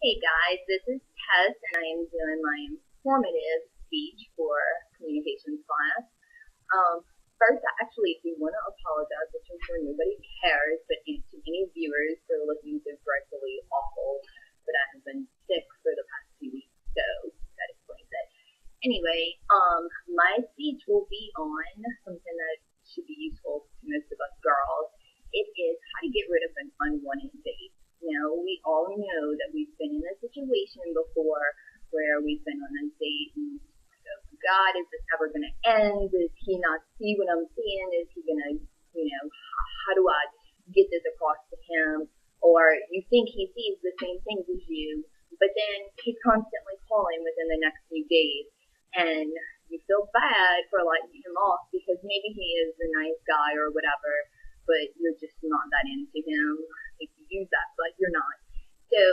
Hey guys, this is Tess, and I am doing my informative speech for communications class. First, I actually do want to apologize, which I'm sure nobody cares, but to any viewers for looking so dreadfully awful. But I have been sick for the past 2 weeks, so that explains it. Anyway, my speech will be on something that should be useful to most of us girls. It is how to get rid of an unwanted date. We all know that we've been in a situation before where we've been on a date and oh God, is this ever going to end? Does he not see what I'm seeing? Is he going to, how do I get this across to him? Or you think he sees the same things as you, but then he's constantly calling within the next few days, and you feel bad for letting him off because maybe he is a nice guy or whatever, but you're just not that into him. If you use that, but you're not. So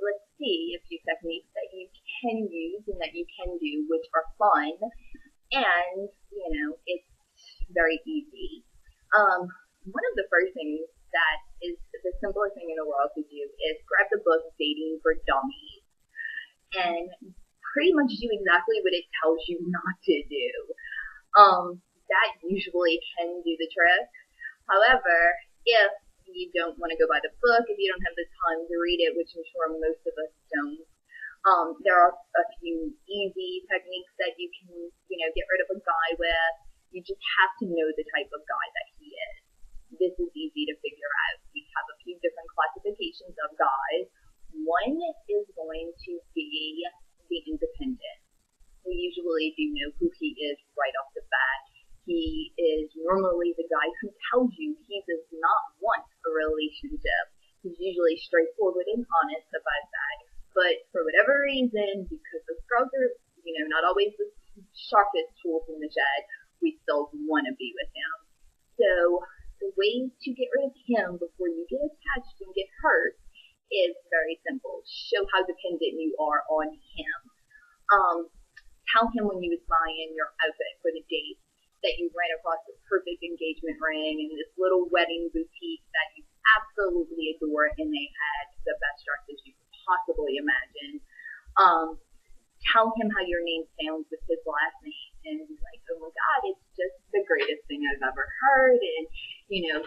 let's see a few techniques that you can use and that you can do, which are fun, and it's very easy. One of the first things that is the simplest thing in the world to do is grab the book Dating for Dummies and pretty much do exactly what it tells you not to do. That usually can do the trick. However, if you don't want to go by the book, if you don't have the time to read it, which I'm sure most of us don't, there are a few easy techniques that you can, get rid of a guy with. You just have to know the type of guy that he is. This is easy to figure out. We have a few different classifications of guys. One is going to be the independent. We usually do know who he is right off the bat. He is normally the guy who tells you he does not want a relationship. He's usually straightforward and honest about that. But for whatever reason, because the girls are, not always the sharpest tools in the shed, we still want to be with him. So the way to get rid of him before you get attached and get hurt is very simple. Show how dependent you are on him. Tell him when you was buying your outfit for the date that you ran across the perfect engagement ring and this little wedding boutique that you absolutely adore, and they had the best dresses you could possibly imagine. Tell him how your name sounds with his last name, and be like, oh my God, it's just the greatest thing I've ever heard, and,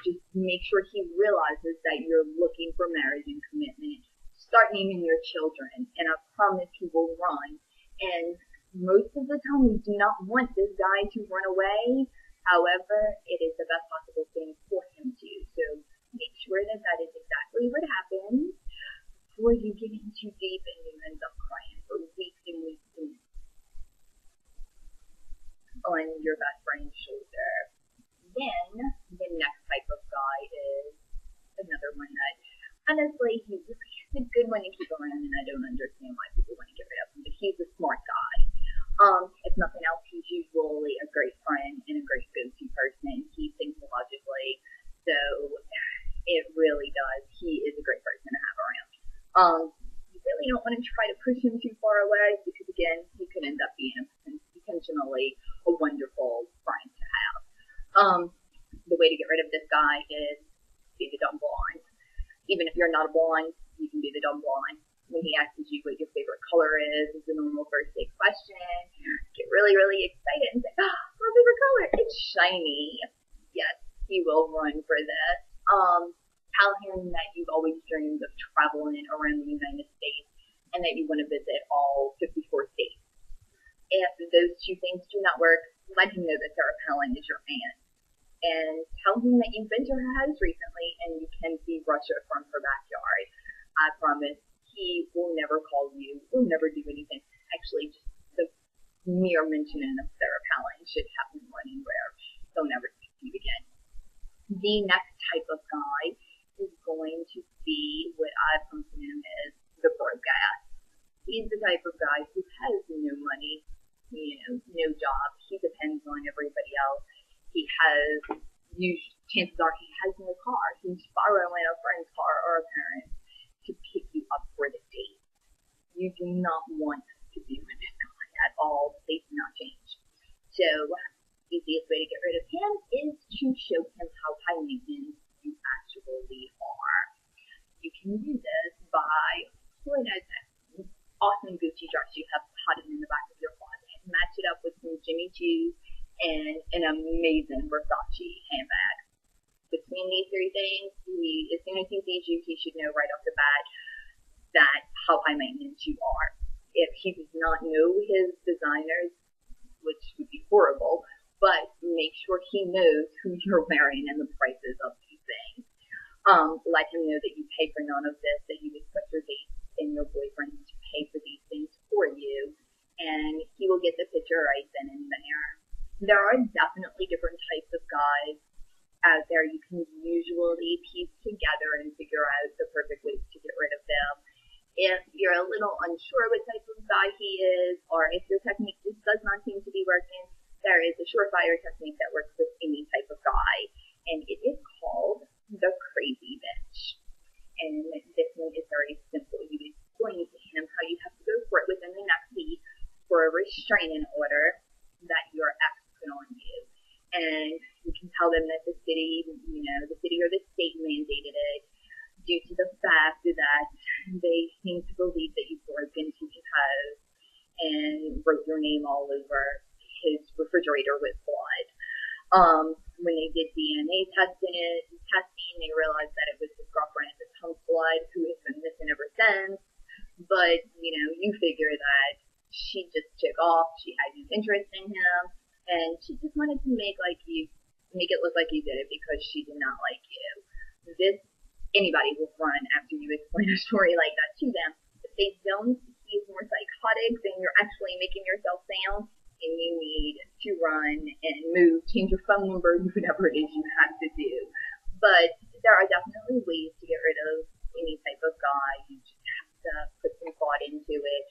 just make sure he realizes that you're looking for marriage and commitment. Start naming your children, and I promise he will run. And most of the time, we do not want this guy to run away. However, it is the best possible thing for him to. So make sure that that is exactly what happens before you get in too deep and you end up crying for weeks and weeks and on your best friend's shoulder. Then the next type of guy is another one that honestly, he's a good one to keep around, and I don't understand why people want to get rid of him, but he's a smart guy. If nothing else, he's usually a great friend and a great go-to person. He thinks logically, so it really does. He is a great person to have around. You really don't want to try to push him too far away because, again, he could end up being intentionally a wonderful friend to have. The way to get rid of this guy is be the dumb blonde. Even if you're not a blonde, you can be the dumb blonde. When he asks you what your favorite color is the normal first date question, get really, really excited and say, my favorite color, it's shiny. Yes, he will run for this. Tell him that you've always dreamed of traveling around the United States and that you want to visit all 54 states. If those two things do not work, let him know that Sarah Palin is your aunt. And tell him that you've been to her house recently and you can see Russia from her backyard. I promise he will never call you, will never do anything. Actually, just the mere mentioning of Sarah Palin should have him running where he'll never speak to you again. The next type of guy is going to be what I've come to know as the broke ass. He's the type of guy who has no money, no job. He depends on everybody else. He has, chances are he has no car. He's borrowing a friend's car or a parent's to pick you up for the date. You do not want to be with this guy at all. They do not change. So, the easiest way to get rid of him is to show him how high maintenance you actually are. You can do this by really nice, awesome Gucci dress you have hiding in the back of your closet. Match it up with some Jimmy Choos and an amazing Versace handbag. Between these three things, as soon as he sees you, he should know right off the bat that how high maintenance you are. If he does not know his designers, which would be horrible, but make sure he knows who you're wearing and the prices of these things. Let him know that you pay for none of this, that you expect your date and your boyfriend to pay for these things for you, and he will get the picture right then and there. There are definitely different types of guys out there. You can usually piece together and figure out the perfect ways to get rid of them. If you're a little unsure what type of guy he is, or if your technique just does not seem to be working, there is a surefire technique that works with any type of guy, and it is called the crazy bitch. And this one is very simple. You explain to him how you have to go for it within the next week for a restraining order that your ex put on you. And you can tell them that the city or the state mandated it due to the fact that they seem to believe that you broke into his house and wrote your name all over his refrigerator with blood. When they did DNA testing, they realized that it was his girlfriend at the time's blood who has been missing ever since. But, you figure that she just took off, she had no interest in him, and she just wanted to make it look like you did it because she did not like you. Anybody will run after you explain a story like that to them. If they don't, he's more psychotic than you're actually making yourself sound, and you need to run and move, change your phone number, whatever it is you have to do. But there are definitely ways to get rid of any type of guy. You just have to put some thought into it.